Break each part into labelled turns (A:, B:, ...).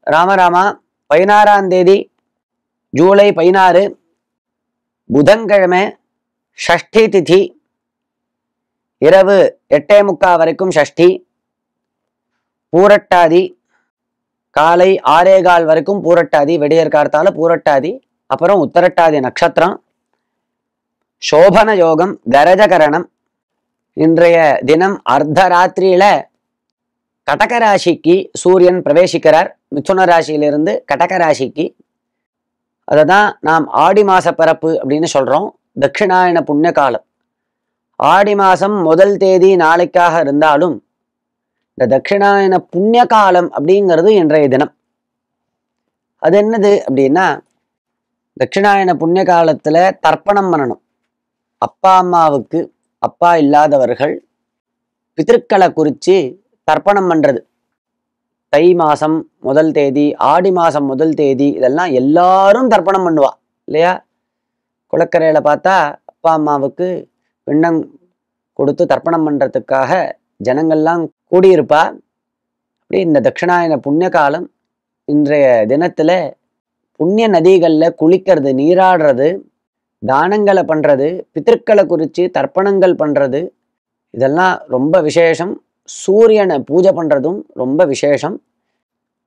A: ராமராமா 16ஆம் தேதி ஜூலை 16 புதன்கிழமை ஷஷ்டி திதி இரவு 8:45 வரைக்கும் ஷஷ்டி, பூரட்டாதி காலை 6:15 வரைக்கும் பூரட்டாதி, விடியற் கார்த்தால பூரட்டாதி, அப்புறம் உத்தரட்டாதி நட்சத்திரம், சோபன யோகம், கரஜகரணம். இன்றைய தினம் அர்த்தராத்திரியில கடக ராசிக்கு சூரியன் பிரவேசிக்கிறார். மிதுன ராசியிலிருந்து கடக ராசிக்கு. அதை தான் நாம் ஆடி மாச பிறப்பு அப்படின்னு சொல்றோம். தட்சிணாயன புண்ணிய காலம். ஆடி மாசம் முதல் தேதி நாளைக்காக இருந்தாலும் இந்த தட்சிணாயன புண்ணிய காலம் அப்படிங்கிறது இன்றைய தினம். அது என்னது அப்படின்னா, தட்சிணாயன புண்ணிய காலத்துல தர்ப்பணம் பண்ணணும். அப்பா அம்மாவுக்கு, அப்பா இல்லாதவர்கள் பிதற்களை குறித்து தர்ப்பணம் பண்றது. தை மாசம் முதல் தேதி, ஆடி மாசம் முதல் தேதி, இதெல்லாம் எல்லாரும் தர்ப்பணம் பண்ணுவா இல்லையா? குளக்கரையில பார்த்தா அப்பா அம்மாவுக்கு பிண்டம் கொடுத்து தர்ப்பணம் பண்றதுக்காக ஜனங்கள்லாம் கூடியிருப்பா. அப்படி இந்த தட்சிணாயன புண்ணிய காலம் இன்றைய தினத்துல புண்ணிய நதிகள்ல குளிக்கிறது, நீராடுறது, தானங்களை பண்றது, பிதற்களை குறித்து தர்ப்பணங்கள் பண்றது, இதெல்லாம் ரொம்ப விசேஷம். சூரியனை பூஜை பண்றதும் ரொம்ப விசேஷம்.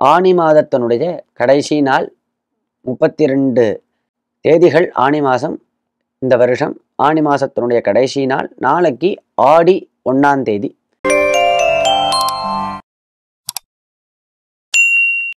A: ஆனி மாதத்தினுடைய கடைசி நாள் 32 தேதிகள் ஆனி மாதம். இந்த வருஷம் ஆனி மாதத்தினுடைய கடைசி நாள் நாளைக்கு ஆடி 1ஆம் தேதி.